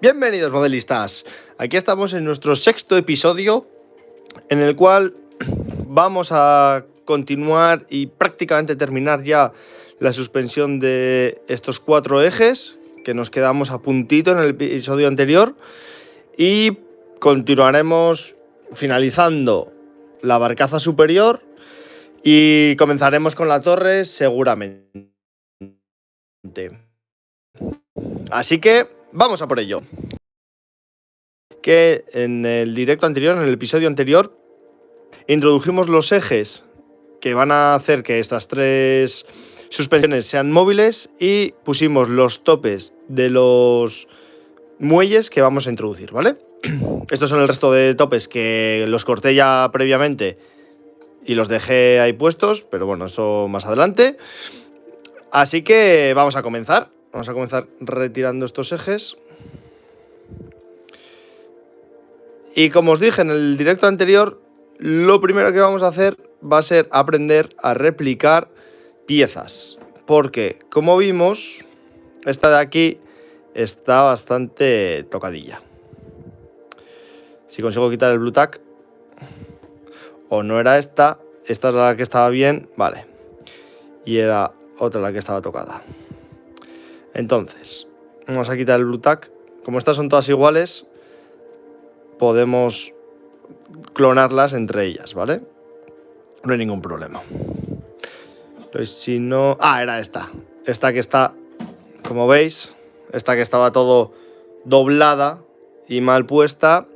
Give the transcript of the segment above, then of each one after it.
Bienvenidos, modelistas. Aquí estamos en nuestro sexto episodio, en el cual vamos a continuar y prácticamente terminar ya la suspensión de estos 4 ejes, que nos quedamos a puntito en el episodio anterior, y continuaremos finalizando la barcaza superior y comenzaremos con la torre seguramente. Así que vamos a por ello. Que en el directo anterior, en el episodio anterior, introdujimos los ejes que van a hacer que estas 3 suspensiones sean móviles y pusimos los topes de los muelles que vamos a introducir, ¿vale? Estos son el resto de topes que los corté ya previamente y los dejé ahí puestos, pero bueno, eso más adelante. Así que vamos a comenzar. Vamos a comenzar retirando estos ejes. Y como os dije en el directo anterior, lo primero que vamos a hacer va a ser aprender a replicar piezas. Porque, como vimos, esta de aquí está bastante tocadilla. Si consigo quitar el blue tack, o no era esta es la que estaba bien, vale. Y era otra la que estaba tocada. Entonces, vamos a quitar el blue tack. Como estas son todas iguales, podemos clonarlas entre ellas, ¿vale? No hay ningún problema. Pues si no... Ah, era esta. Esta que está, como veis, esta que estaba todo doblada y mal puesta,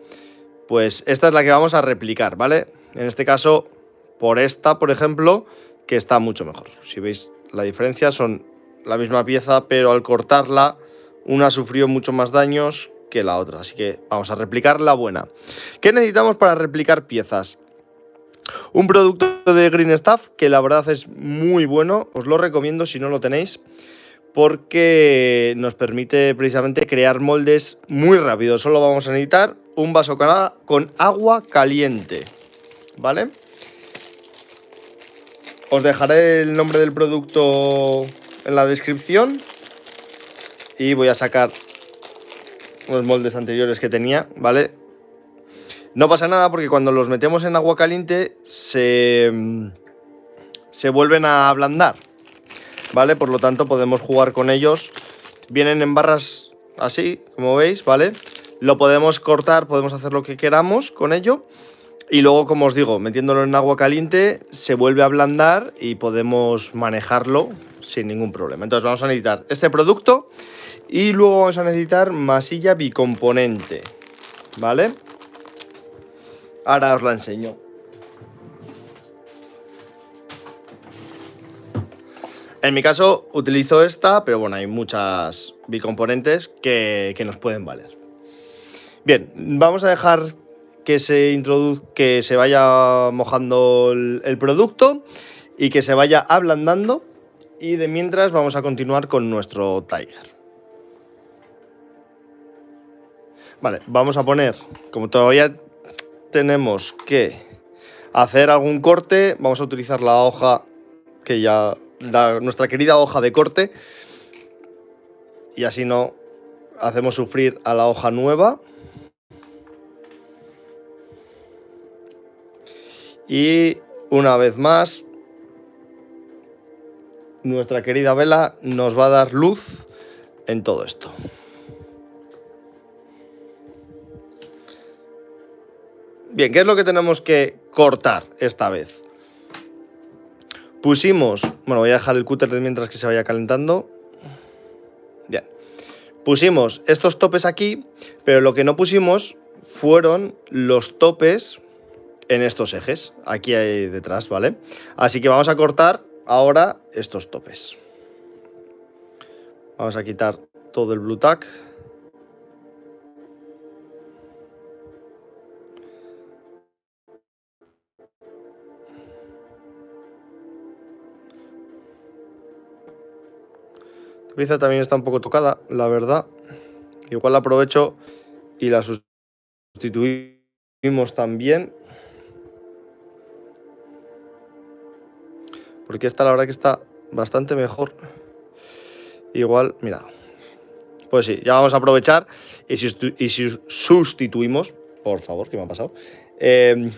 pues esta es la que vamos a replicar, ¿vale? En este caso, por esta, por ejemplo, que está mucho mejor. Si veis la diferencia, son la misma pieza, pero al cortarla, una sufrió mucho más daños que la otra. Así que vamos a replicar la buena. ¿Qué necesitamos para replicar piezas? Un producto de Green Stuff que la verdad es muy bueno, os lo recomiendo si no lo tenéis, porque nos permite precisamente crear moldes muy rápido. Solo vamos a necesitar un vaso con agua caliente, ¿vale? Os dejaré el nombre del producto en la descripción y voy a sacar unos moldes anteriores que tenía, ¿vale? No pasa nada porque cuando los metemos en agua caliente se vuelven a ablandar, ¿vale? Por lo tanto podemos jugar con ellos. Vienen en barras así, como veis, ¿vale? Lo podemos cortar, podemos hacer lo que queramos con ello. Y luego, como os digo, metiéndolo en agua caliente se vuelve a ablandar y podemos manejarlo sin ningún problema. Entonces vamos a necesitar este producto y luego vamos a necesitar masilla bicomponente, ¿vale? Ahora os la enseño. En mi caso utilizo esta, pero bueno, hay muchas bicomponentes que nos pueden valer. Bien, vamos a dejar que se vaya mojando el producto y que se vaya ablandando. Y de mientras vamos a continuar con nuestro Tiger. Vale, vamos a poner, como todavía tenemos que hacer algún corte, vamos a utilizar la hoja que ya, nuestra querida hoja de corte, y así no hacemos sufrir a la hoja nueva. Y una vez más, nuestra querida vela nos va a dar luz en todo esto. Bien, ¿qué es lo que tenemos que cortar esta vez? Pusimos, bueno, voy a dejar el cúter mientras que se vaya calentando. Bien, pusimos estos topes aquí, pero lo que no pusimos fueron los topes en estos ejes, aquí hay detrás, ¿vale? Así que vamos a cortar ahora estos topes. Vamos a quitar todo el blue tack. Esta pieza también está un poco tocada, la verdad. Igual la aprovecho y la sustituimos también. Porque esta la verdad que está bastante mejor. Igual, mira, Pues sí, ya vamos a aprovechar y si sustituimos, por favor, ¿qué me ha pasado?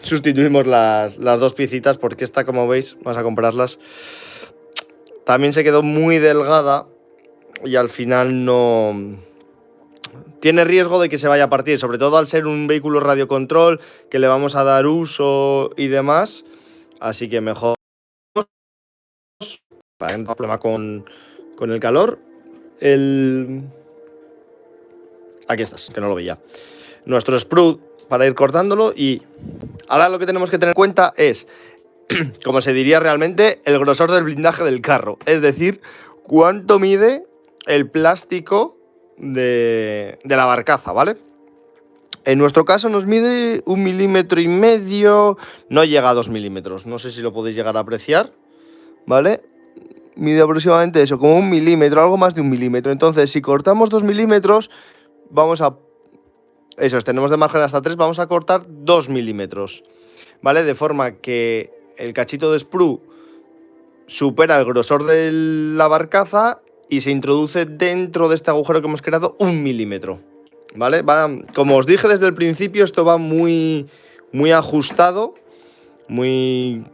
Sustituimos las dos piecitas porque esta, como veis, vamos a comprarlas. También se quedó muy delgada y al final no... Tiene riesgo de que se vaya a partir, sobre todo al ser un vehículo radiocontrol que le vamos a dar uso y demás. Así que mejor, para que no haya problema con el calor, aquí estás, que no lo veía. Nuestro sprue para ir cortándolo y ahora lo que tenemos que tener en cuenta es, como se diría realmente, el grosor del blindaje del carro. Es decir, cuánto mide el plástico de la barcaza, ¿vale? En nuestro caso nos mide 1,5 milímetros, no llega a 2 milímetros, no sé si lo podéis llegar a apreciar, ¿vale? Mide aproximadamente eso, como 1 milímetro, algo más de 1 milímetro. Entonces, si cortamos 2 milímetros, vamos a... Eso, tenemos de margen hasta 3, vamos a cortar 2 milímetros, ¿vale? De forma que el cachito de sprue supera el grosor de la barcaza y se introduce dentro de este agujero que hemos creado 1 milímetro, ¿vale? Como os dije desde el principio, esto va muy ajustado, muy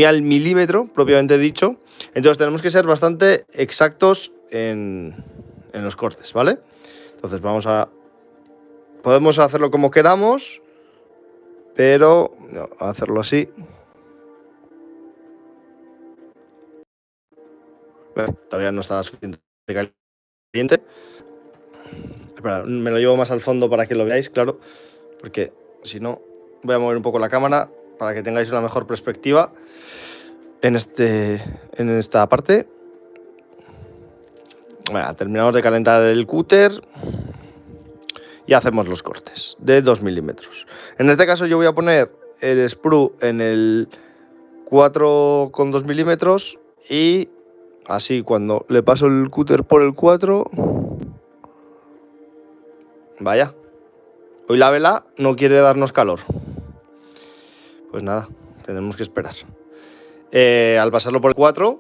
al milímetro, propiamente dicho. Entonces tenemos que ser bastante exactos en los cortes, ¿vale? Entonces podemos hacerlo como queramos, pero no, hacerlo así. Todavía no está suficientemente caliente. Espera, me lo llevo más al fondo para que lo veáis, claro, porque si no voy a mover un poco la cámara para que tengáis una mejor perspectiva en esta parte. Bueno, terminamos de calentar el cúter y hacemos los cortes de 2 milímetros. En este caso yo voy a poner el sprue en el 4,2 milímetros y así cuando le paso el cúter por el 4, vaya, hoy la vela no quiere darnos calor. Pues nada, tendremos que esperar. Al pasarlo por el 4,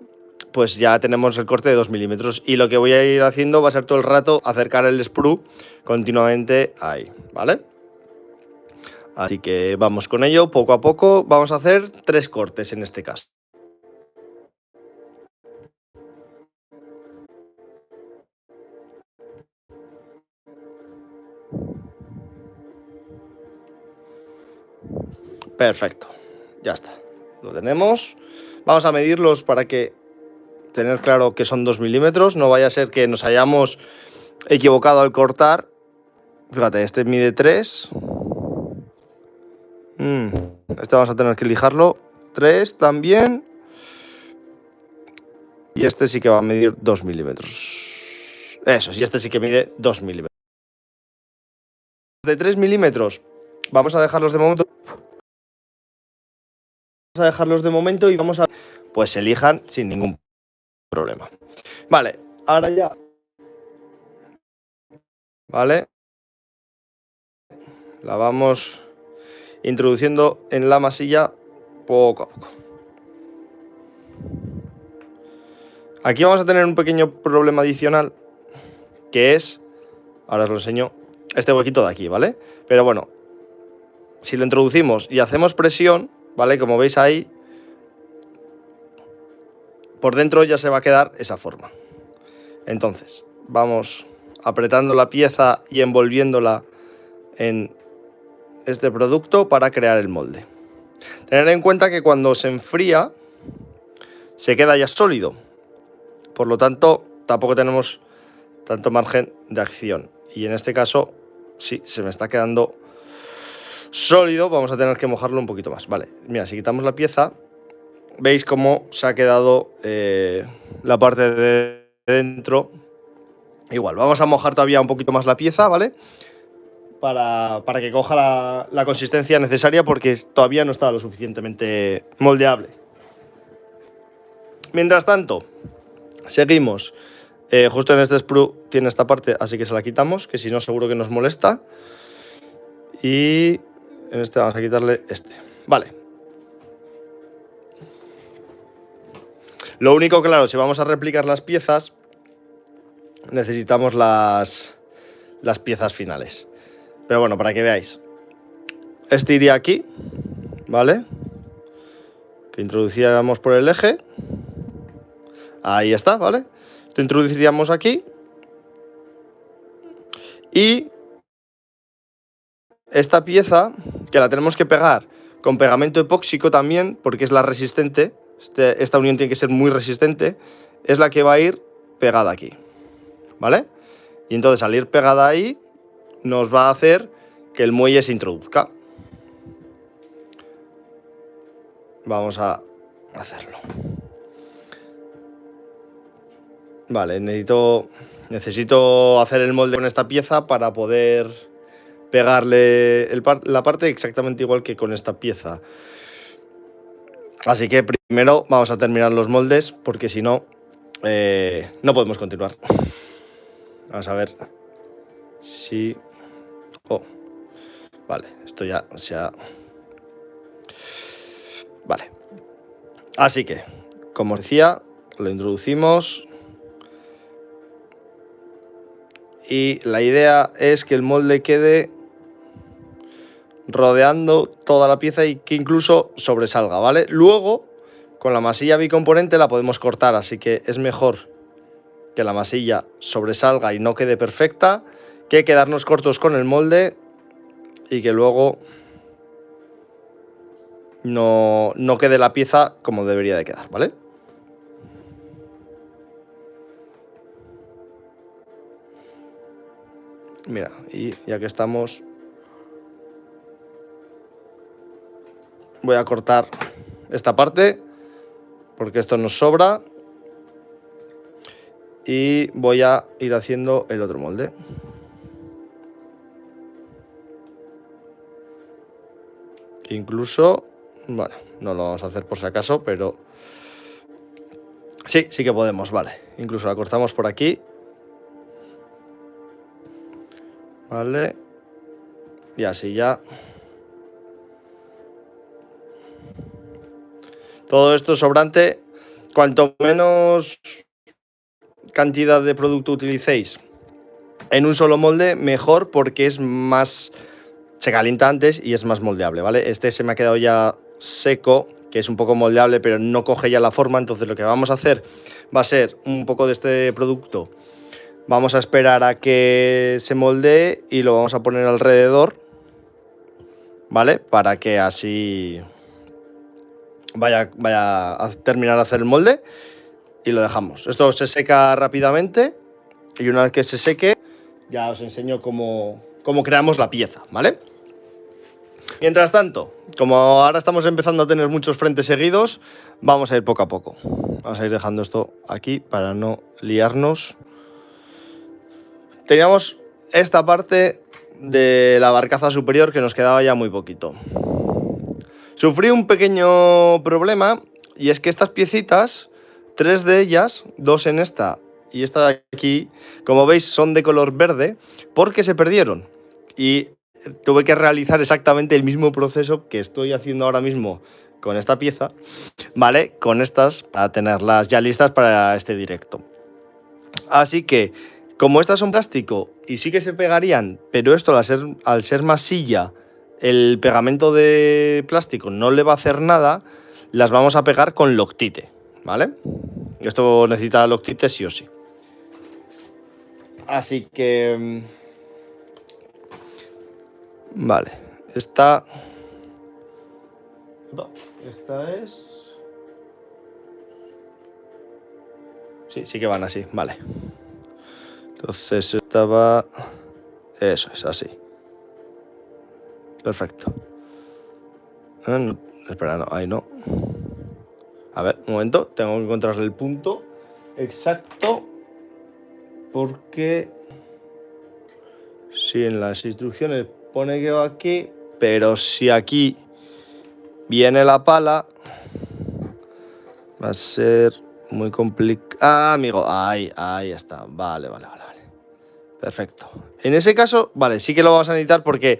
pues ya tenemos el corte de 2 milímetros y lo que voy a ir haciendo va a ser todo el rato acercar el sprue continuamente ahí, ¿vale? Así que vamos con ello, poco a poco. Vamos a hacer 3 cortes en este caso. Perfecto, ya está, lo tenemos. Vamos a medirlos para tener claro que son 2 milímetros, no vaya a ser que nos hayamos equivocado al cortar. Fíjate, este mide 3. Este vamos a tener que lijarlo. 3 también. Y este sí que va a medir 2 milímetros. Eso, y este sí que mide 2 milímetros. De 3 milímetros vamos a dejarlos de momento. Y vamos a... Pues se elijan sin ningún problema. Vale, ahora ya. Vale. La vamos introduciendo en la masilla poco a poco. Aquí vamos a tener un pequeño problema adicional, que es, ahora os lo enseño, este huequito de aquí, ¿vale? Pero bueno, si lo introducimos y hacemos presión, ¿vale? Como veis ahí, por dentro ya se va a quedar esa forma. Entonces, vamos apretando la pieza y envolviéndola en este producto para crear el molde. Tener en cuenta que cuando se enfría, se queda ya sólido. Por lo tanto, tampoco tenemos tanto margen de acción. Y en este caso, sí, se me está quedando sólido. Vamos a tener que mojarlo un poquito más. Vale, mira, si quitamos la pieza, veis cómo se ha quedado la parte de dentro. Igual, vamos a mojar todavía un poquito más la pieza, ¿vale? Para que coja la consistencia necesaria porque todavía no está lo suficientemente moldeable. Mientras tanto, seguimos. Justo en este sprue tiene esta parte, así que se la quitamos, que si no seguro que nos molesta. Y en este vamos a quitarle este. Vale. Lo único, claro, si vamos a replicar las piezas, necesitamos las piezas finales. Pero bueno, para que veáis. Este iría aquí, ¿vale? Que introduciéramos por el eje. Ahí está, ¿vale? Esto introduciríamos aquí. Y esta pieza, que la tenemos que pegar con pegamento epóxico también, porque es la resistente, esta unión tiene que ser muy resistente, es la que va a ir pegada aquí, ¿vale? Y entonces al ir pegada ahí, nos va a hacer que el muelle se introduzca. Vamos a hacerlo. Vale, necesito hacer el molde con esta pieza para poder pegarle la parte exactamente igual que con esta pieza. Así que primero vamos a terminar los moldes porque si no, no podemos continuar. Vamos a ver si... Oh, vale, esto ya se ha... Vale. Así que, como os decía, lo introducimos. Y la idea es que el molde quede rodeando toda la pieza y que incluso sobresalga, ¿vale? Luego, con la masilla bicomponente la podemos cortar, así que es mejor que la masilla sobresalga y no quede perfecta que quedarnos cortos con el molde y que luego no quede la pieza como debería de quedar, ¿vale? Mira, y ya que estamos, voy a cortar esta parte porque esto nos sobra y voy a ir haciendo el otro molde. Incluso, bueno, no lo vamos a hacer por si acaso, pero sí que podemos, vale. Incluso la cortamos por aquí. Vale. Y así ya. Todo esto sobrante. Cuanto menos cantidad de producto utilicéis en un solo molde, mejor, porque es más... Se calienta antes y es más moldeable, ¿vale? Este se me ha quedado ya seco, que es un poco moldeable, pero no coge ya la forma. Entonces lo que vamos a hacer va a ser un poco de este producto. Vamos a esperar a que se moldee y lo vamos a poner alrededor, ¿vale? Para que así vaya a terminar de hacer el molde y lo dejamos. Esto se seca rápidamente y una vez que se seque ya os enseño cómo creamos la pieza, ¿vale? Mientras tanto, como ahora estamos empezando a tener muchos frentes seguidos, vamos a ir poco a poco. Vamos a ir dejando esto aquí para no liarnos. Teníamos esta parte de la barcaza superior que nos quedaba ya muy poquito. Sufrí un pequeño problema y es que estas piecitas, 3 de ellas, 2 en esta y esta de aquí, como veis son de color verde porque se perdieron y tuve que realizar exactamente el mismo proceso que estoy haciendo ahora mismo con esta pieza, ¿vale? Con estas para tenerlas ya listas para este directo. Así que, como estas son plástico y sí que se pegarían, pero esto al ser masilla, el pegamento de plástico no le va a hacer nada, las vamos a pegar con Loctite, ¿vale? Esto necesita Loctite sí o sí. Así que... Vale, esta es... Sí que van así, vale. Entonces esta va... Eso es, así. Perfecto. No, espera, no, ahí no. A ver, un momento, tengo que encontrarle el punto exacto porque si en las instrucciones pone que va aquí, pero si aquí viene la pala va a ser muy complicado. Ah, amigo, ahí está, vale. Perfecto. En ese caso, vale, sí que lo vamos a necesitar porque,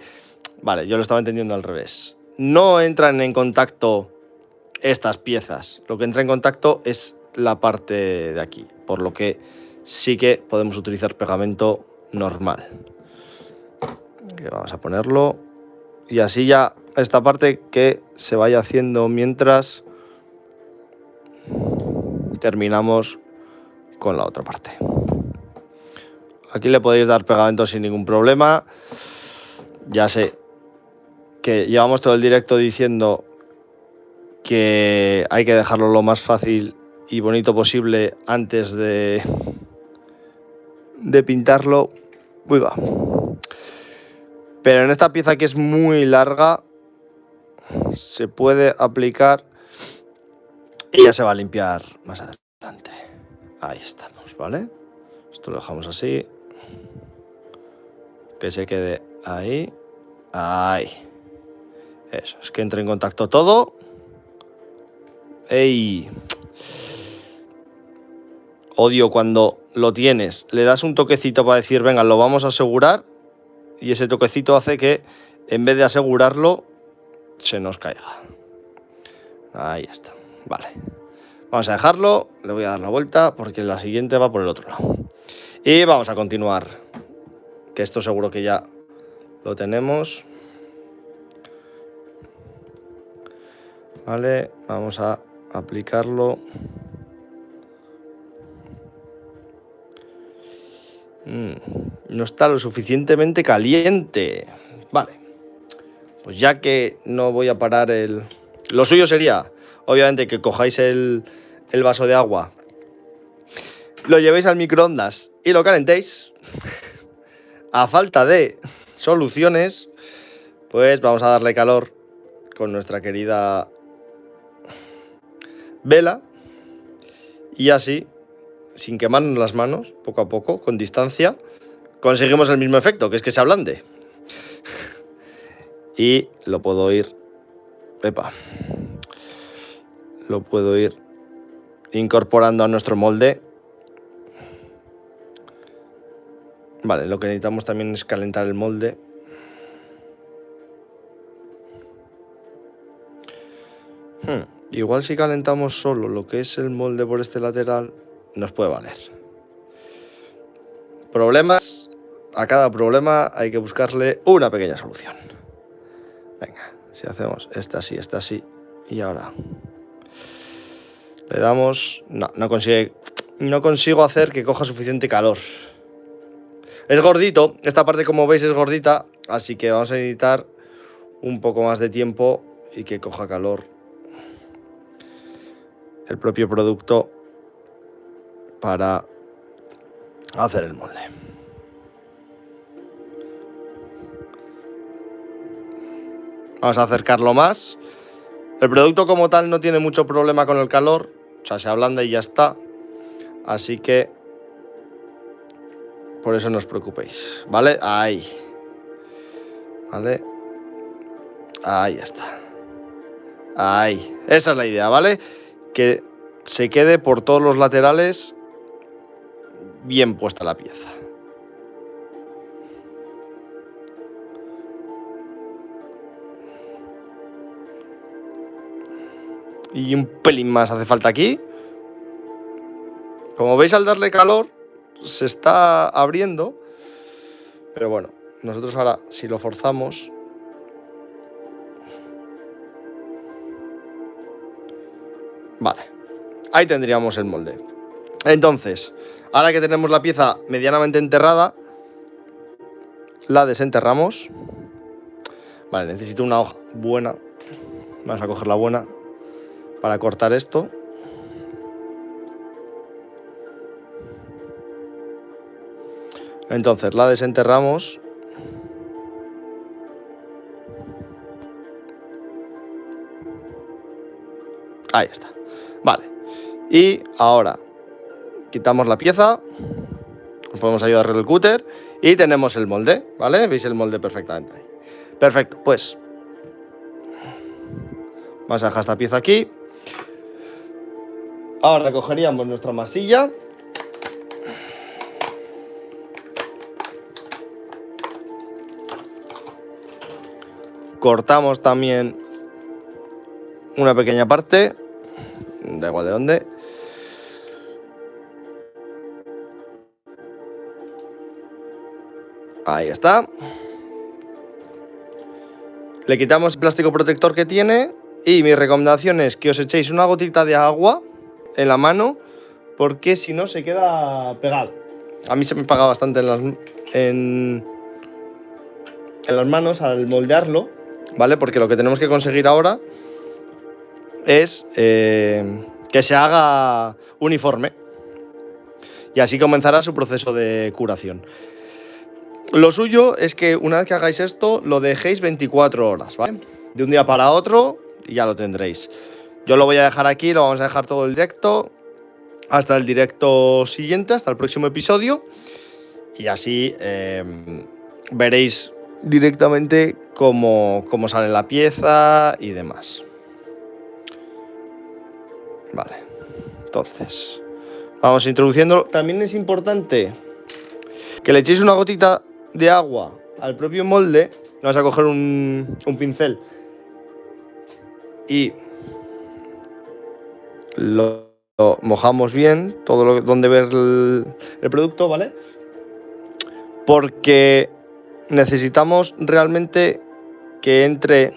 vale, yo lo estaba entendiendo al revés. No entran en contacto estas piezas. Lo que entra en contacto es la parte de aquí, por lo que sí que podemos utilizar pegamento normal. Que vamos a ponerlo y así ya esta parte que se vaya haciendo mientras terminamos con la otra parte. Aquí le podéis dar pegamento sin ningún problema. Ya sé que llevamos todo el directo diciendo que hay que dejarlo lo más fácil y bonito posible antes de pintarlo. Uy, va. Pero en esta pieza que es muy larga se puede aplicar y ya se va a limpiar más adelante. Ahí estamos, ¿vale? Esto lo dejamos así. Que se quede ahí. Ahí. Eso, es que entre en contacto todo. ¡Ey! Odio cuando lo tienes, le das un toquecito para decir, venga, lo vamos a asegurar, y ese toquecito hace que, en vez de asegurarlo, se nos caiga. Ahí está, vale. Vamos a dejarlo, le voy a dar la vuelta, porque la siguiente va por el otro lado. Y vamos a continuar, que esto seguro que ya lo tenemos. Vale, vamos a aplicarlo. No está lo suficientemente caliente. Vale. Pues ya que no voy a parar el... Lo suyo sería, obviamente, que cojáis el vaso de agua, lo llevéis al microondas y lo calentéis. A falta de soluciones, pues vamos a darle calor con nuestra querida vela. Y así, sin quemarnos las manos, poco a poco, con distancia, conseguimos el mismo efecto, que es que se ablande. Y lo puedo ir... Epa. Lo puedo ir incorporando a nuestro molde. Vale, lo que necesitamos también es calentar el molde. Igual si calentamos solo lo que es el molde por este lateral, nos puede valer. Problemas, a cada problema hay que buscarle una pequeña solución. Venga, si hacemos esta así, y ahora le damos... No consigo hacer que coja suficiente calor. Es gordito, esta parte como veis es gordita, así que vamos a necesitar un poco más de tiempo y que coja calor el propio producto para hacer el molde. Vamos a acercarlo más. El producto como tal no tiene mucho problema con el calor, o sea, se ablanda y ya está. Así que por eso no os preocupéis, ¿vale? Ahí. ¿Vale? Ahí está. Ahí. Esa es la idea, ¿vale? Que se quede por todos los laterales bien puesta la pieza. Y un pelín más hace falta aquí. Como veis, al darle calor se está abriendo. Pero bueno, nosotros ahora si lo forzamos... Vale, ahí tendríamos el molde. Entonces, ahora que tenemos la pieza medianamente enterrada, la desenterramos. Vale, necesito una hoja buena. Vamos a coger la buena para cortar esto. Entonces la desenterramos. Ahí está. Vale. Y ahora quitamos la pieza. Nos podemos ayudar con el cúter. Y tenemos el molde, ¿vale? Veis el molde perfectamente ahí. Perfecto, pues vamos a dejar esta pieza aquí. Ahora cogeríamos nuestra masilla. Cortamos también una pequeña parte, da igual de dónde. Ahí está. Le quitamos el plástico protector que tiene y mi recomendación es que os echéis una gotita de agua en la mano porque si no se queda pegado. A mí se me pega bastante en las manos al moldearlo, ¿vale? Porque lo que tenemos que conseguir ahora es que se haga uniforme y así comenzará su proceso de curación. Lo suyo es que una vez que hagáis esto, lo dejéis 24 horas, ¿vale? De un día para otro y ya lo tendréis. Yo lo voy a dejar aquí, lo vamos a dejar todo el directo hasta el directo siguiente, hasta el próximo episodio. Y así veréis directamente cómo sale la pieza y demás. Vale, entonces vamos introduciéndolo. También es importante que le echéis una gotita de agua al propio molde. Vamos a coger un pincel y lo mojamos bien, donde ver el producto, ¿vale? Porque necesitamos realmente que entre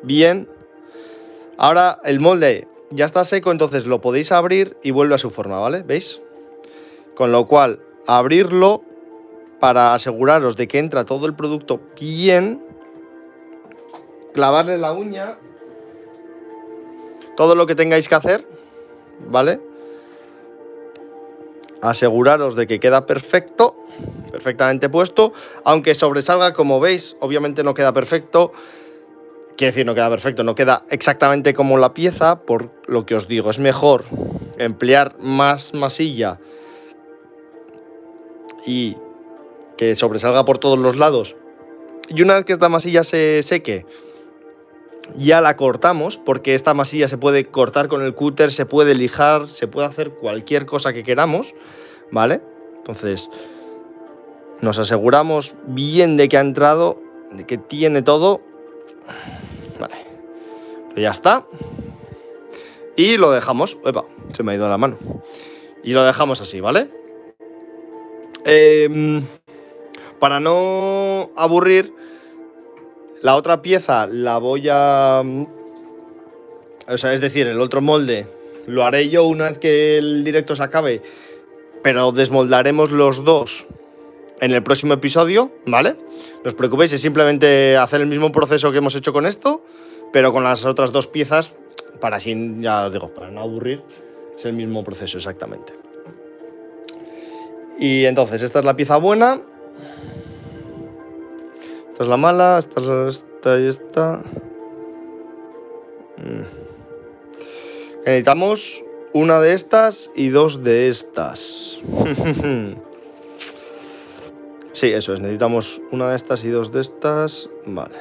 bien. Ahora el molde ya está seco, entonces lo podéis abrir y vuelve a su forma, ¿vale? ¿Veis? Con lo cual, abrirlo para aseguraros de que entra todo el producto bien, clavarle la uña, todo lo que tengáis que hacer, ¿vale? Aseguraros de que queda perfecto, perfectamente puesto, aunque sobresalga, como veis, obviamente no queda perfecto. Quiero decir, no queda perfecto, no queda exactamente como la pieza, por lo que os digo, es mejor emplear más masilla y que sobresalga por todos los lados. Y una vez que esta masilla se seque, ya la cortamos, porque esta masilla se puede cortar con el cúter, se puede lijar, se puede hacer cualquier cosa que queramos, ¿vale? Entonces, nos aseguramos bien de que ha entrado, de que tiene todo. Vale, pues ya está. Y lo dejamos. Epa, se me ha ido la mano. Y lo dejamos así, ¿vale? Para no aburrir, la otra pieza la voy a... O sea, es decir, el otro molde lo haré yo una vez que el directo se acabe, pero desmoldaremos los dos en el próximo episodio, ¿vale? No os preocupéis, es simplemente hacer el mismo proceso que hemos hecho con esto, pero con las otras dos piezas, para así, ya os digo, para no aburrir, es el mismo proceso exactamente. Y entonces, esta es la pieza buena. Esta es la mala, esta y esta. Necesitamos una de estas y dos de estas. Sí, eso es, necesitamos una de estas y dos de estas. Vale.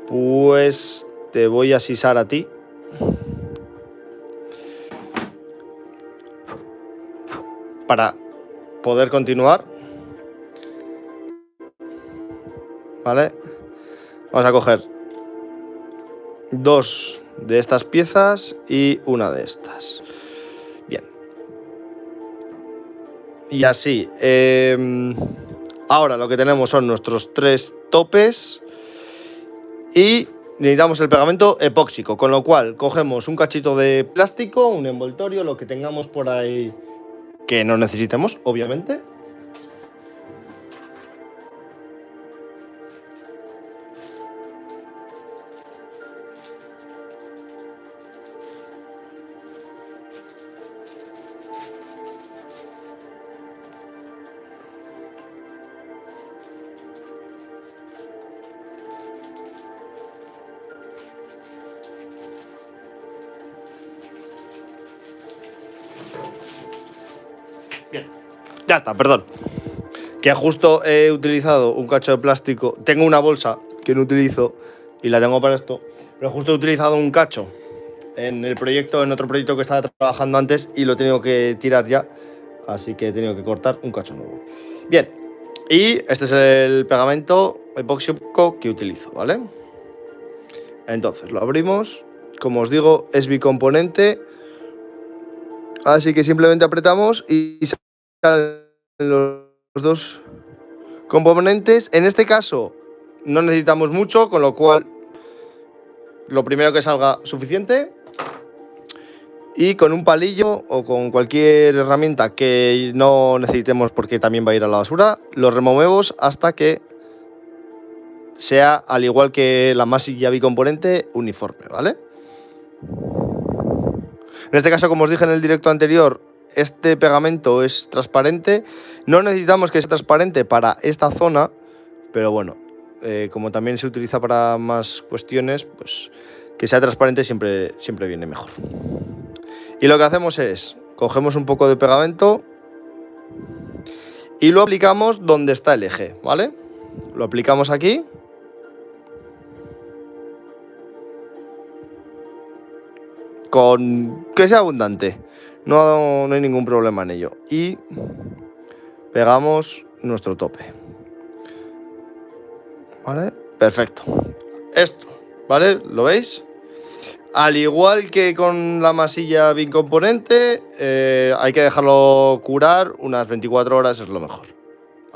Pues te voy a sisar a ti. Para poder continuar. Vale. Vamos a coger dos de estas piezas y una de estas. Bien. Y así. Ahora lo que tenemos son nuestros tres topes. Y necesitamos el pegamento epóxico, con lo cual cogemos un cachito de plástico, un envoltorio, lo que tengamos por ahí que no necesitemos, obviamente. Bien, ya está, perdón. Que justo he utilizado un cacho de plástico. Tengo una bolsa que no utilizo y la tengo para esto, pero justo he utilizado un cacho en otro proyecto que estaba trabajando antes y lo he tenido que tirar ya, así que he tenido que cortar un cacho nuevo. Bien, y este es el pegamento epóxico que utilizo, ¿vale? Entonces lo abrimos, como os digo, es bicomponente, así que simplemente apretamos y salen los dos componentes. En este caso no necesitamos mucho, con lo cual lo primero que salga suficiente. Y con un palillo o con cualquier herramienta que no necesitemos porque también va a ir a la basura, lo removemos hasta que sea, al igual que la masilla bicomponente, uniforme, ¿vale? En este caso, como os dije en el directo anterior, este pegamento es transparente. No necesitamos que sea transparente para esta zona, pero bueno, como también se utiliza para más cuestiones, pues que sea transparente siempre viene mejor. Y lo que hacemos es, cogemos un poco de pegamento y lo aplicamos donde está el eje, ¿vale? Lo aplicamos aquí. Con que sea abundante. No hay ningún problema en ello. Y pegamos nuestro tope. ¿Vale? Perfecto. Esto, ¿vale? ¿Lo veis? Al igual que con la masilla bicomponente, hay que dejarlo curar unas 24 horas, es lo mejor.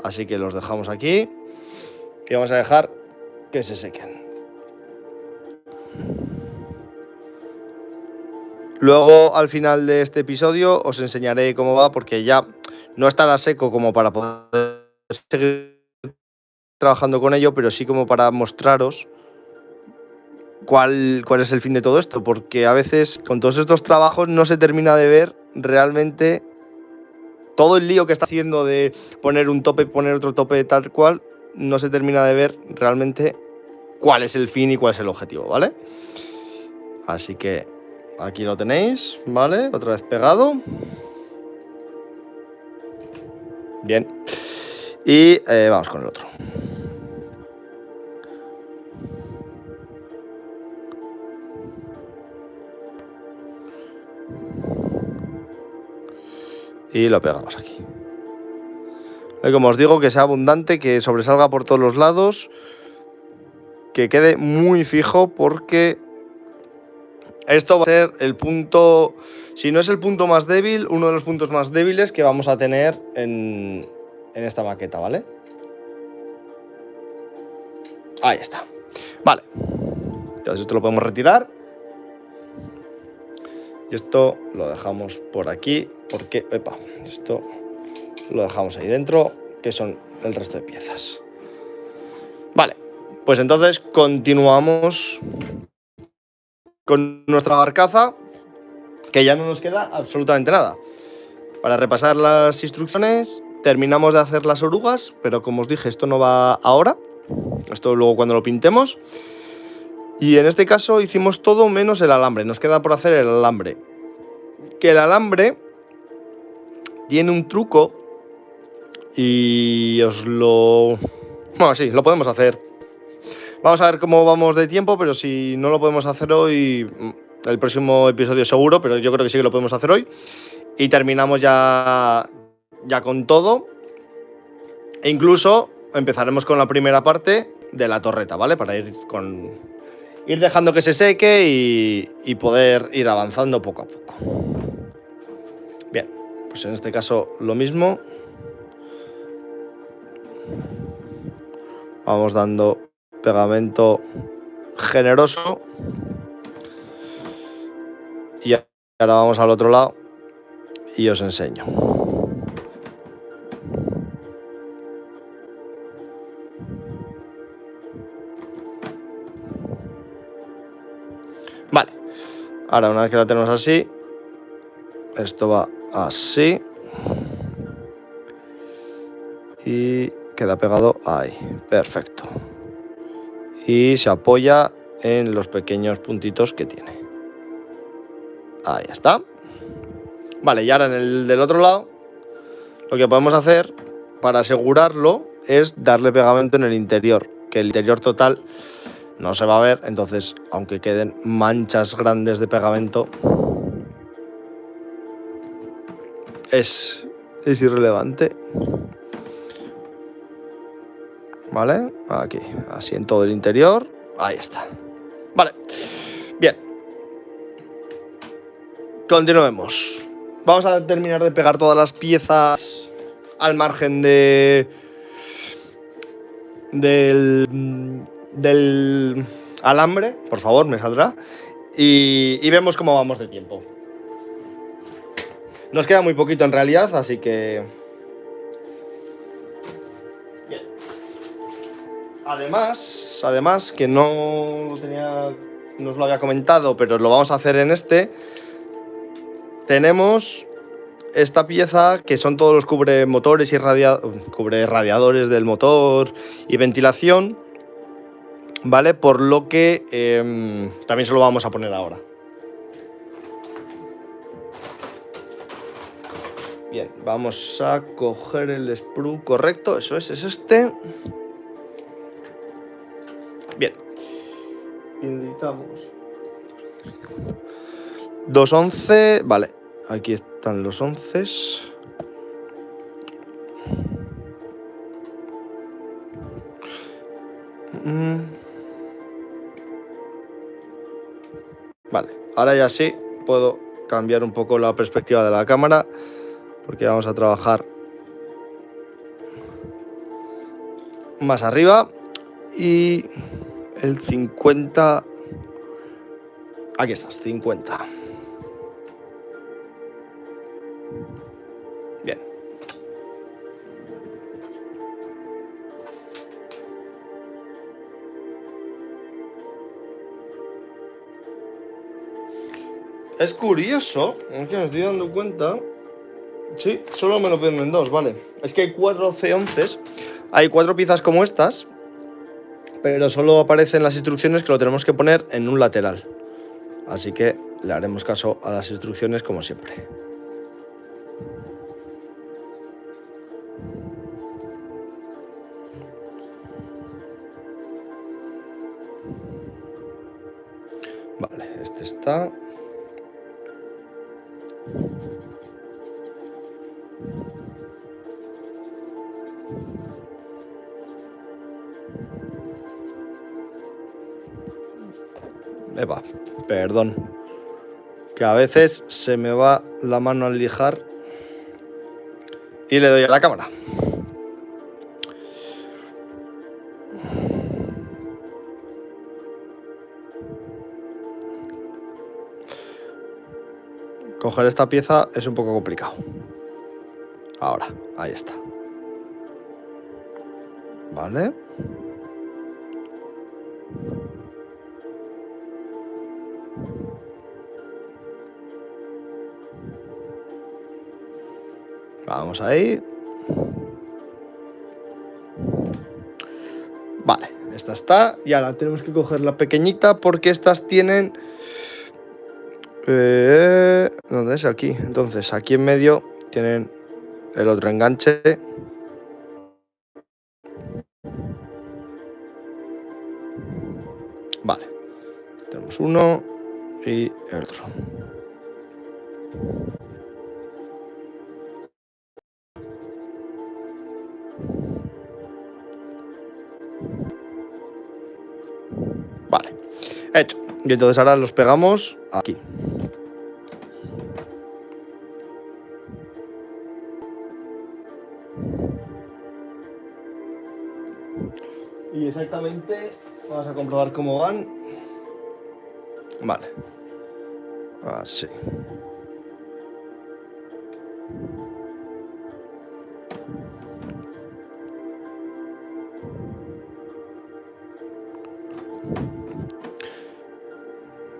Así que los dejamos aquí y vamos a dejar que se sequen. Luego, al final de este episodio, os enseñaré cómo va, porque ya no estará seco como para poder seguir trabajando con ello, pero sí como para mostraros cuál es el fin de todo esto, porque a veces con todos estos trabajos no se termina de ver realmente todo el lío que está haciendo de poner un tope, poner otro tope, tal cual, no se termina de ver realmente cuál es el fin y cuál es el objetivo, ¿vale? Así que aquí lo tenéis, ¿vale? Otra vez pegado. Bien. Y vamos con el otro. Y lo pegamos aquí. Y como os digo, que sea abundante, que sobresalga por todos los lados, que quede muy fijo, porque esto va a ser el punto, si no es el punto más débil, uno de los puntos más débiles que vamos a tener en esta maqueta, ¿vale? Ahí está. Vale. Entonces esto lo podemos retirar. Y esto lo dejamos por aquí, porque, epa, esto lo dejamos ahí dentro, que son el resto de piezas. Vale, pues entonces continuamos con nuestra barcaza, que ya no nos queda absolutamente nada. Para repasar las instrucciones, terminamos de hacer las orugas, pero como os dije, esto no va ahora, esto luego cuando lo pintemos. Y en este caso hicimos todo menos el alambre, nos queda por hacer el alambre. Que el alambre tiene un truco y os lo... Bueno, sí, lo podemos hacer. Vamos a ver cómo vamos de tiempo, pero si no lo podemos hacer hoy, el próximo episodio seguro, pero yo creo que sí que lo podemos hacer hoy. Y terminamos ya con todo. E incluso empezaremos con la primera parte de la torreta, ¿vale? Para ir dejando que se seque y poder ir avanzando poco a poco. Bien, pues en este caso lo mismo. Vamos dando pegamento generoso. Y ahora vamos al otro lado y os enseño. Vale, ahora una vez que la tenemos así, esto va así y queda pegado ahí, perfecto. Y se apoya en los pequeños puntitos que tiene. Ahí está. Vale, y ahora en el del otro lado, lo que podemos hacer para asegurarlo es darle pegamento en el interior, que el interior total no se va a ver, entonces aunque queden manchas grandes de pegamento, es irrelevante. ¿Vale? Aquí, así en todo el interior. Ahí está. Vale, bien. Continuemos. Vamos a terminar de pegar todas las piezas al margen de del alambre, por favor, me saldrá. Y vemos cómo vamos de tiempo. Nos queda muy poquito en realidad, así que... Bien. Además que no os lo había comentado, pero lo vamos a hacer en este. Tenemos esta pieza que son todos los cubremotores y cubre radiadores del motor y ventilación, ¿vale? Por lo que también se lo vamos a poner ahora. Bien, vamos a coger el sprue correcto, eso es este. Bien. Y necesitamos 211, vale, aquí están los 11. Vale, ahora ya sí puedo cambiar un poco la perspectiva de la cámara, porque vamos a trabajar más arriba. Y el 50, aquí estás, 50. Bien. Es curioso, aunque me estoy dando cuenta. Sí, solo me lo piden en 2, vale. Es que hay 4 C11s, hay 4 piezas como estas, pero solo aparecen las instrucciones que lo tenemos que poner en un lateral. Así que le haremos caso a las instrucciones como siempre. Vale, este está. Epa, perdón. Que a veces se me va la mano al lijar y le doy a la cámara. Coger esta pieza es un poco complicado. Ahora, ahí está. Vale. Vamos ahí. Vale, esta está. Y ahora tenemos que coger la pequeñita porque estas tienen... ¿Dónde es? Aquí. Entonces, aquí en medio tienen el otro enganche. Vale. Tenemos uno y el otro. Vale. Hecho. Y entonces ahora los pegamos aquí. Y exactamente vamos a comprobar cómo van. Vale. Así.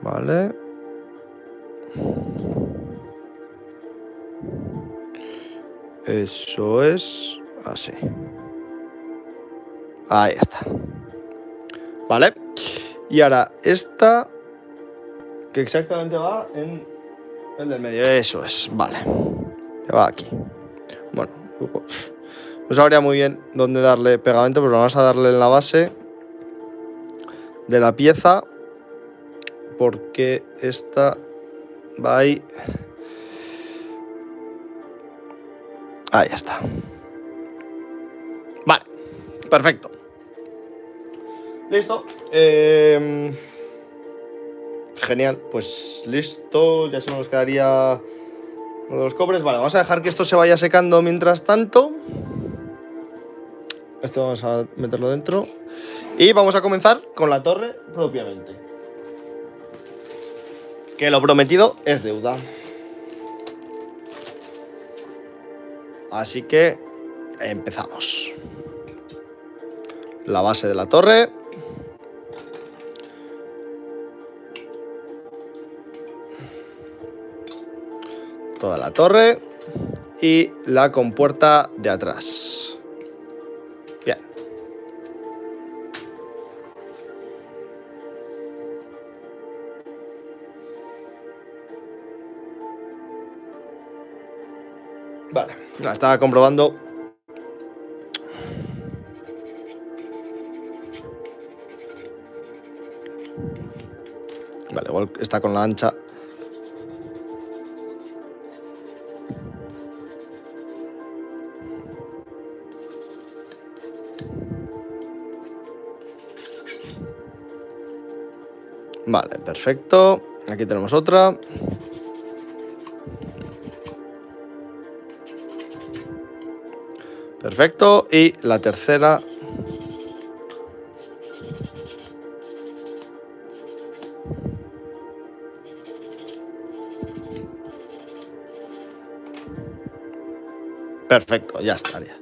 Vale. Eso es así. Ahí está. Vale. Y ahora esta, que exactamente va en el del medio. Eso es. Vale. Que va aquí. Bueno, no sabría muy bien dónde darle pegamento, pero vamos a darle en la base de la pieza, porque esta va ahí. Ahí está. Vale, perfecto. Listo. Genial, pues listo. Ya solo nos quedaría uno de los cobres. Vale, vamos a dejar que esto se vaya secando mientras tanto. Esto vamos a meterlo dentro. Y vamos a comenzar con la torre propiamente. Que lo prometido es deuda. Así que empezamos. La base de la torre. Toda la torre. Y la compuerta de atrás. Bien. Vale, la estaba comprobando. Vale, igual está con la ancha. Vale, perfecto. Aquí tenemos otra. Perfecto. Y la tercera. Perfecto, ya estaría.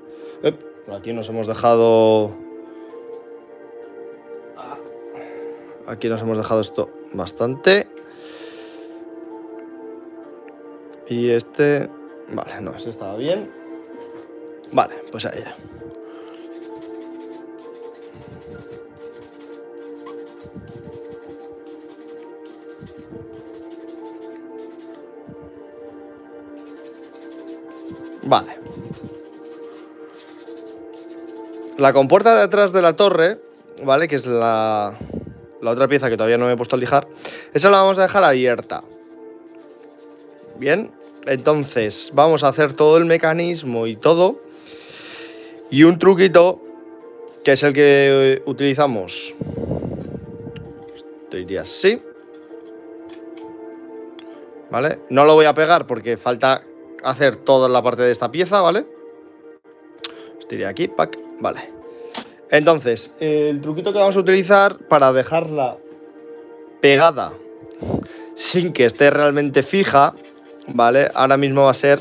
Aquí nos hemos dejado... Aquí nos hemos dejado esto bastante. Y este... Vale, no, ese estaba bien. Vale, pues ahí ya. Vale. La compuerta de atrás de la torre, ¿vale? Que es la otra pieza que todavía no me he puesto a lijar. Esa la vamos a dejar abierta. Bien. Entonces, vamos a hacer todo el mecanismo y todo. Y un truquito, que es el que utilizamos. Esto iría así. ¿Vale? No lo voy a pegar porque falta hacer toda la parte de esta pieza, ¿vale? Esto iría aquí, pack, vale. Entonces, el truquito que vamos a utilizar para dejarla pegada sin que esté realmente fija, ¿vale? Ahora mismo va a ser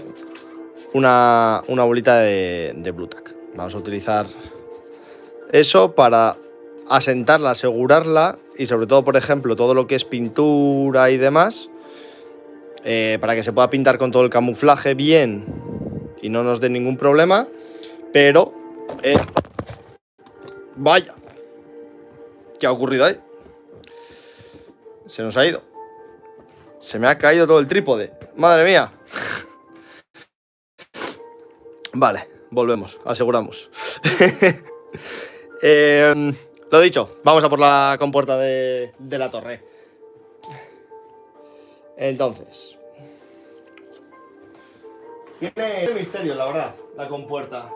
una bolita de Blu Tack. Vamos a utilizar eso para asentarla, asegurarla y sobre todo, por ejemplo, todo lo que es pintura y demás, para que se pueda pintar con todo el camuflaje bien y no nos dé ningún problema, pero... vaya, ¿qué ha ocurrido ahí? Se nos ha ido. Se me ha caído todo el trípode. Madre mía. Vale, volvemos, aseguramos. Lo dicho, vamos a por la compuerta de la torre. Entonces, tiene misterio, la verdad, la compuerta.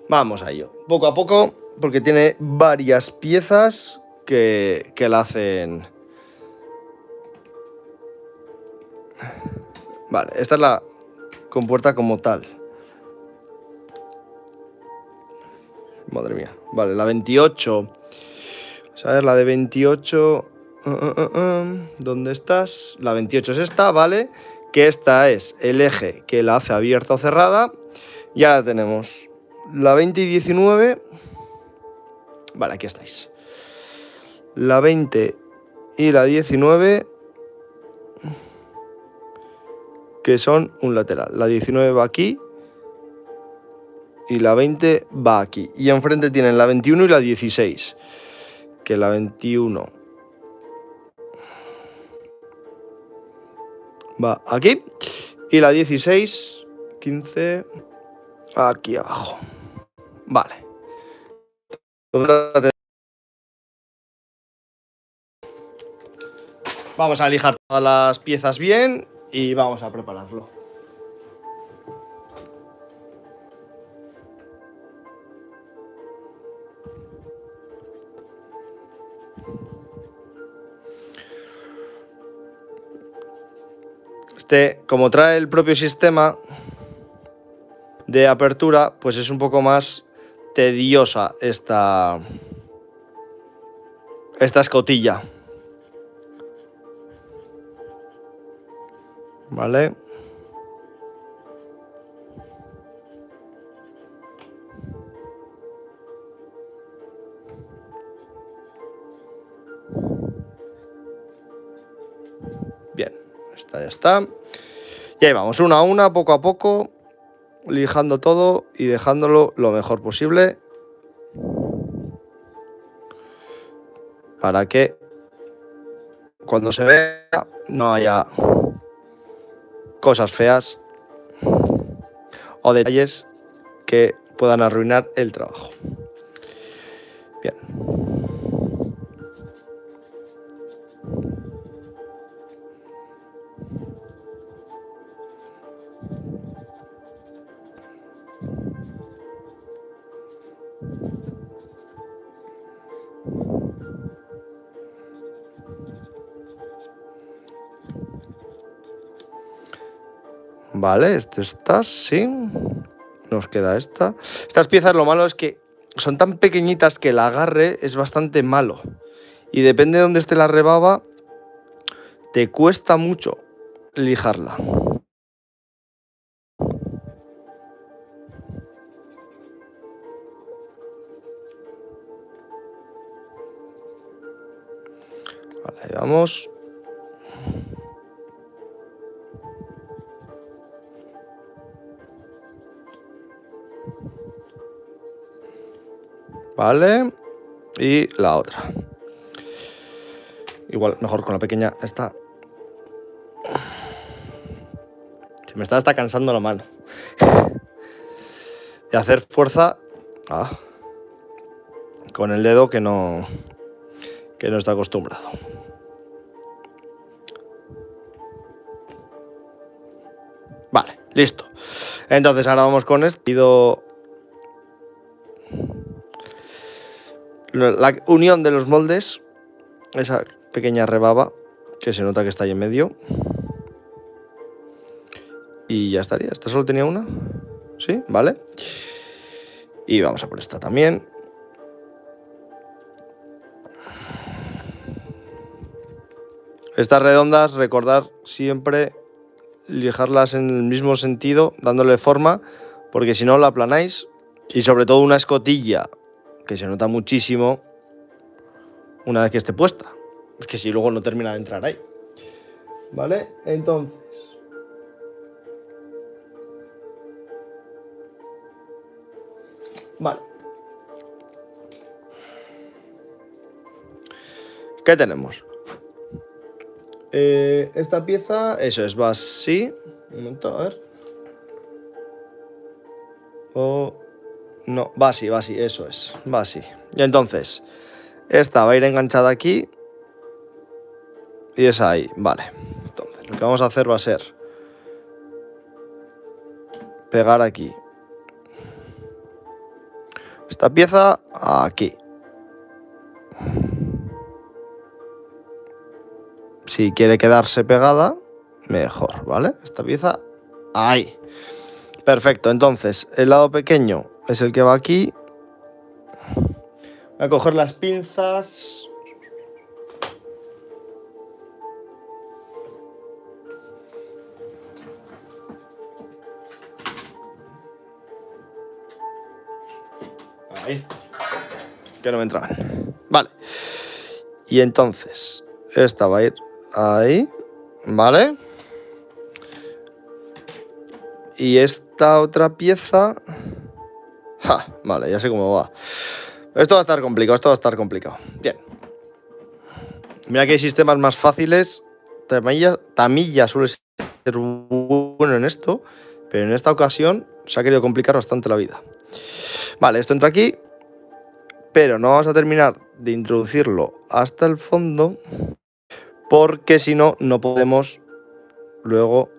Vamos a ello, poco a poco, porque tiene varias piezas que la hacen. Vale, esta es la compuerta como tal. Madre mía. Vale, la 28. Vamos a ver, la de 28. ¿Dónde estás? La 28 es esta, ¿vale? Que esta es el eje que la hace abierta o cerrada. Y ahora tenemos la 20 y 19. Vale, aquí estáis. La 20 y la 19, que son un lateral. La 19 va aquí y la 20 va aquí. Y enfrente tienen la 21 y la 16. Que la 21 va aquí. Y la 16, 15, aquí abajo. Vale. Vamos a lijar todas las piezas bien y vamos a prepararlo. Como trae el propio sistema, de apertura, pues es un poco más tediosa esta escotilla. ¿Vale? Bien, esta ya está. Y ahí vamos, una a una, poco a poco, lijando todo y dejándolo lo mejor posible para que cuando se vea no haya cosas feas o detalles que puedan arruinar el trabajo. Bien. Vale, este está, sí. Nos queda esta. Estas piezas lo malo es que son tan pequeñitas que el agarre es bastante malo. Y depende de dónde esté la rebaba, te cuesta mucho lijarla. Vale, ahí vamos. Vale. Y la otra. Igual, mejor con la pequeña. Esta. Se me está hasta cansando la mano. De hacer fuerza. Con el dedo que no está acostumbrado. Vale, listo. Entonces ahora vamos con esto. La unión de los moldes. Esa pequeña rebaba que se nota que está ahí en medio. Y ya estaría. ¿Esta solo tenía una? Sí, vale. Y vamos a por esta también. Estas redondas, recordar siempre lijarlas en el mismo sentido, dándole forma, porque si no la aplanáis. Y sobre todo una escotilla, que se nota muchísimo una vez que esté puesta. Es que si luego no termina de entrar ahí. ¿Vale? Entonces... Vale. ¿Qué tenemos? Esta pieza, eso es, va así. Un momento, a ver. No, va así, eso es. Va así. Y entonces, esta va a ir enganchada aquí. Y esa ahí, vale. Entonces, lo que vamos a hacer va a ser pegar aquí esta pieza aquí. Si quiere quedarse pegada, mejor, ¿vale? Esta pieza ahí. Perfecto, entonces el lado pequeño es el que va aquí. Voy a coger las pinzas. Ahí. Que no me entraban. Vale. Y entonces, esta va a ir ahí. ¿Vale? Y esta otra pieza... vale, ya sé cómo va. Esto va a estar complicado, Bien. Mira que hay sistemas más fáciles. Tamilla suele ser bueno en esto, pero en esta ocasión se ha querido complicar bastante la vida. Vale, esto entra aquí, pero no vamos a terminar de introducirlo hasta el fondo, porque si no, no podemos luego...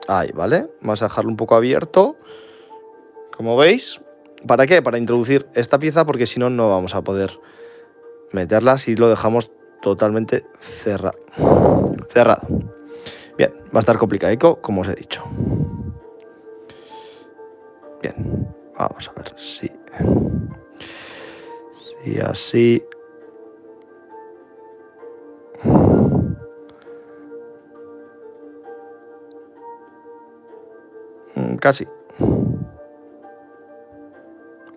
Ahí, ¿vale? Vamos a dejarlo un poco abierto, como veis. ¿Para qué? Para introducir esta pieza, porque si no, no vamos a poder meterla si lo dejamos totalmente cerrado. Bien, va a estar complicado, como os he dicho. Bien, vamos a ver si así. Casi.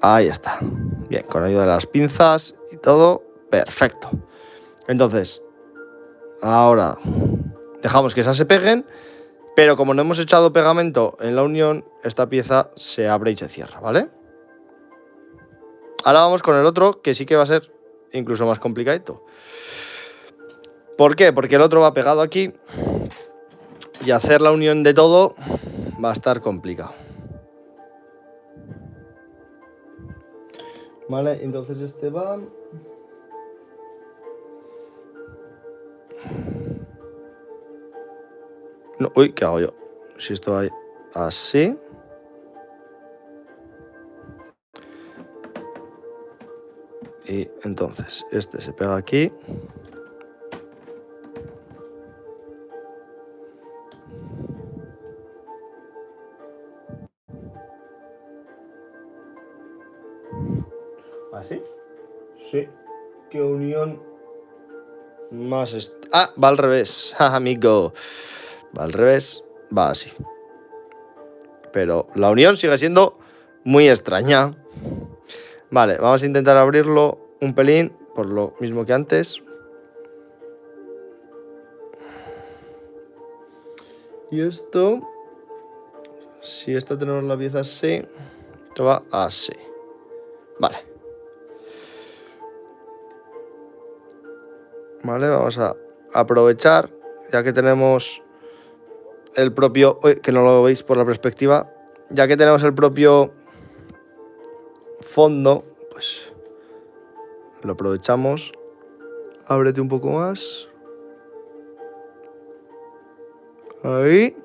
Ahí está. Bien, con ayuda de las pinzas y todo, perfecto. Entonces, ahora dejamos que esas se peguen, pero como no hemos echado pegamento en la unión, esta pieza se abre y se cierra, ¿vale? Ahora vamos con el otro, que sí que va a ser incluso más complicadito. ¿Por qué? Porque el otro va pegado aquí y hacer la unión de todo va a estar complicado. Vale, entonces este va... No, uy, ¿qué hago yo? Si esto va así... Y entonces este se pega aquí. ¿Así? Sí. ¿Qué unión más... Ah, va al revés, amigo. Va al revés, va así. Pero la unión sigue siendo muy extraña. Vale, vamos a intentar abrirlo un pelín, por lo mismo que antes. Y esto... Si esta tenemos la pieza así, esto va así. Vale. Vale, vamos a aprovechar, ya que tenemos el propio... Uy, que no lo veis por la perspectiva. Ya que tenemos el propio fondo, pues lo aprovechamos. Ábrete un poco más. Ahí.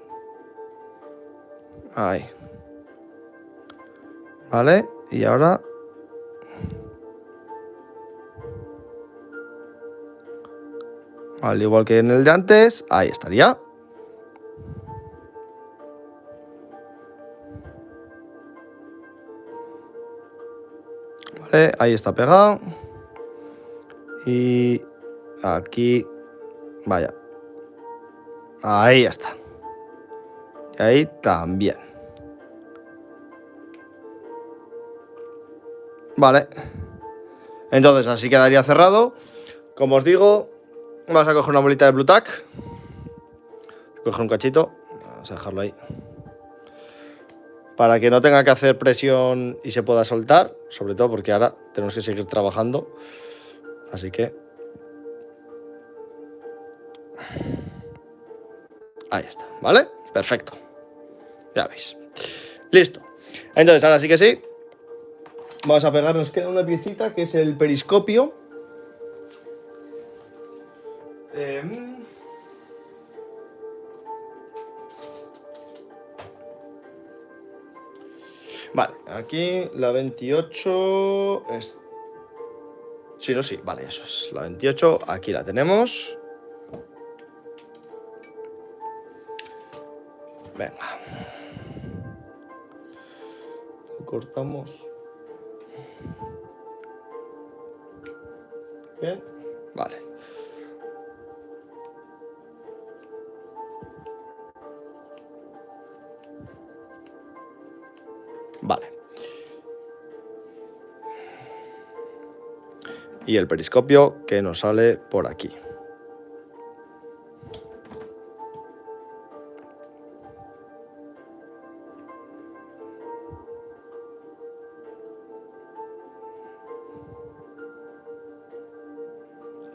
Ahí. Vale, y ahora... Al igual que en el de antes, ahí estaría. Vale, ahí está pegado. Y aquí, vaya. Ahí está. Y ahí también. Vale. Entonces así quedaría cerrado. Como os digo, vamos a coger una bolita de Blu Tack. Coger un cachito. Vamos a dejarlo ahí. Para que no tenga que hacer presión y se pueda soltar. Sobre todo porque ahora tenemos que seguir trabajando. Así que... Ahí está, ¿vale? Perfecto. Ya veis. Listo. Entonces, ahora sí que sí. Vamos a pegar, nos queda una piecita que es el periscopio. Vale, aquí la 28 es... Sí, no, sí, vale, eso es. La 28, aquí la tenemos. Venga. Cortamos. Bien, vale. Vale. Y el periscopio que nos sale por aquí.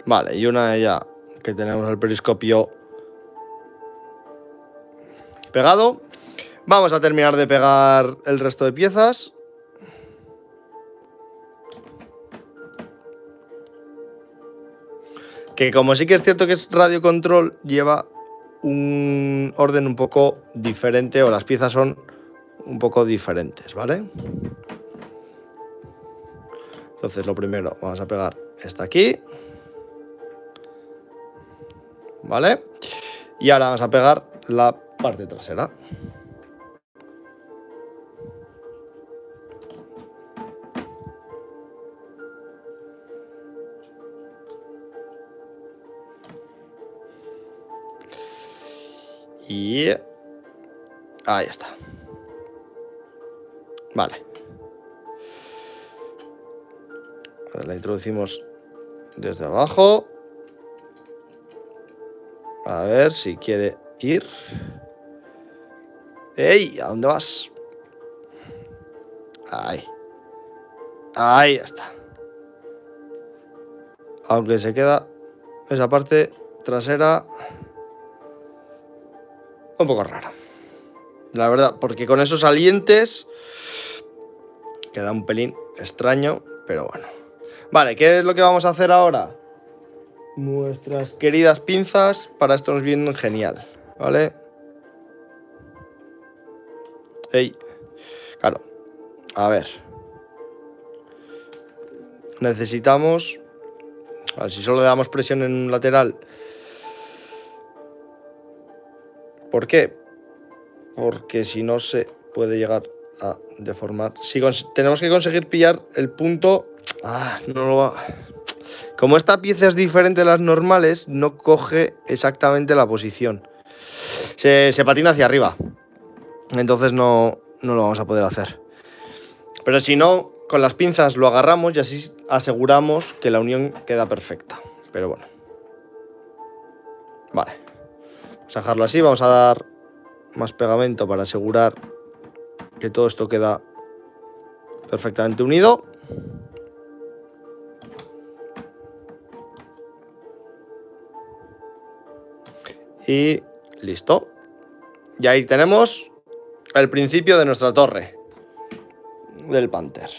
Vale, y una de ya que tenemos el periscopio pegado. Vamos a terminar de pegar el resto de piezas. Que como sí que es cierto que es radio control, lleva un orden un poco diferente, o las piezas son un poco diferentes, ¿vale? Entonces lo primero, vamos a pegar esta aquí. ¿Vale? Y ahora vamos a pegar la parte trasera. Y ahí está. Vale. La introducimos desde abajo. A ver si quiere ir. ¡Ey! ¿A dónde vas? Ahí. Ahí está. Aunque se queda esa parte trasera un poco rara. La verdad, porque con esos salientes queda un pelín extraño, pero bueno. Vale, ¿qué es lo que vamos a hacer ahora? Nuestras queridas pinzas, para esto nos vienen genial, ¿vale? ¡Ey! Claro, a ver. Necesitamos... A ver, si solo le damos presión en un lateral. ¿Por qué? Porque si no se puede llegar a deformar. Si tenemos que conseguir pillar el punto... no lo va... Como esta pieza es diferente de las normales, no coge exactamente la posición. Se patina hacia arriba. Entonces no lo vamos a poder hacer. Pero si no, con las pinzas lo agarramos y así aseguramos que la unión queda perfecta. Pero bueno. Vale. Vamos a dejarlo así. Vamos a dar más pegamento para asegurar que todo esto queda perfectamente unido. Y listo. Y ahí tenemos el principio de nuestra torre del Panther.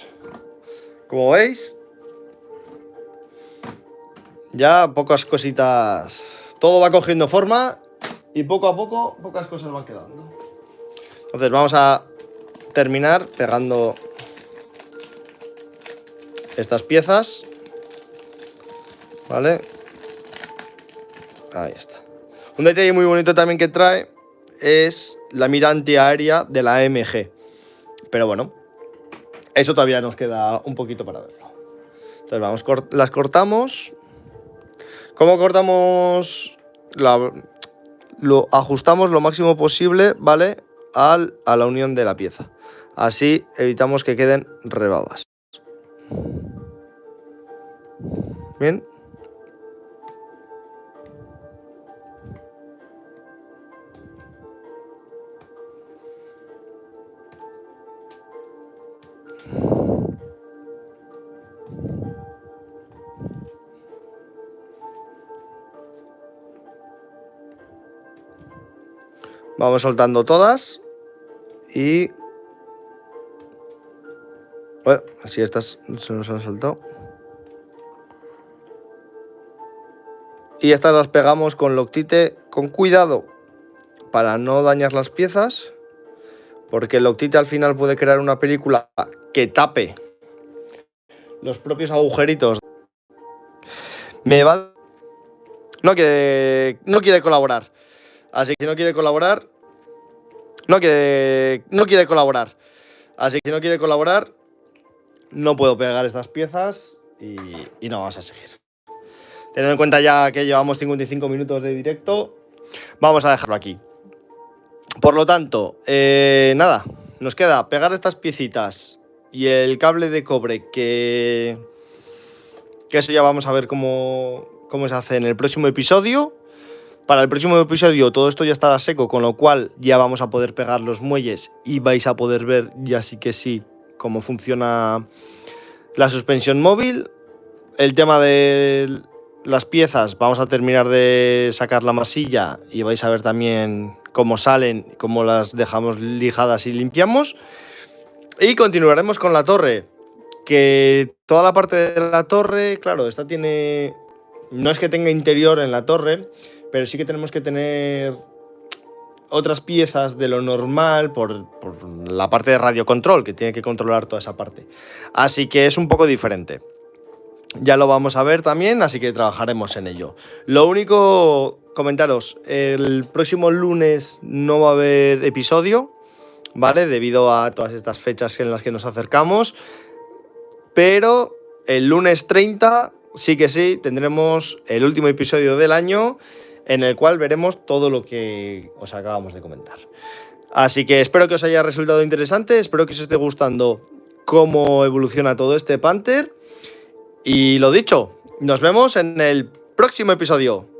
Como veis, ya pocas cositas. Todo va cogiendo forma y poco a poco pocas cosas van quedando. Entonces vamos a terminar pegando estas piezas. ¿Vale? Ahí está. Un detalle muy bonito también que trae es la mira antiaérea de la AMG. Pero bueno, eso todavía nos queda un poquito para verlo. Entonces las cortamos. ¿Cómo cortamos? Lo ajustamos lo máximo posible, ¿vale? A la unión de la pieza. Así evitamos que queden rebabas. Bien. Vamos soltando todas y... Bueno, así estas se nos han soltado. Y estas las pegamos con Loctite con cuidado para no dañar las piezas, porque el Loctite al final puede crear una película que tape los propios agujeritos. No quiere colaborar. Así que si no quiere colaborar, no quiere colaborar. Así que si no quiere colaborar, no puedo pegar estas piezas y no vamos a seguir. Teniendo en cuenta ya que llevamos 55 minutos de directo, vamos a dejarlo aquí. Por lo tanto, nada, nos queda pegar estas piecitas y el cable de cobre que eso ya vamos a ver cómo se hace en el próximo episodio. Para el próximo episodio todo esto ya estará seco, con lo cual ya vamos a poder pegar los muelles y vais a poder ver ya sí que sí cómo funciona la suspensión móvil. El tema de las piezas, vamos a terminar de sacar la masilla y vais a ver también cómo salen, cómo las dejamos lijadas y limpiamos. Y continuaremos con la torre, que toda la parte de la torre, claro, esta tiene... No es que tenga interior en la torre, pero sí que tenemos que tener otras piezas de lo normal por la parte de radiocontrol, que tiene que controlar toda esa parte. Así que es un poco diferente. Ya lo vamos a ver también, así que trabajaremos en ello. Lo único, comentaros, el próximo lunes no va a haber episodio, ¿vale? Debido a todas estas fechas en las que nos acercamos. Pero el lunes 30, sí que sí, tendremos el último episodio del año en el cual veremos todo lo que os acabamos de comentar. Así que espero que os haya resultado interesante, espero que os esté gustando cómo evoluciona todo este Panther. Y lo dicho, nos vemos en el próximo episodio.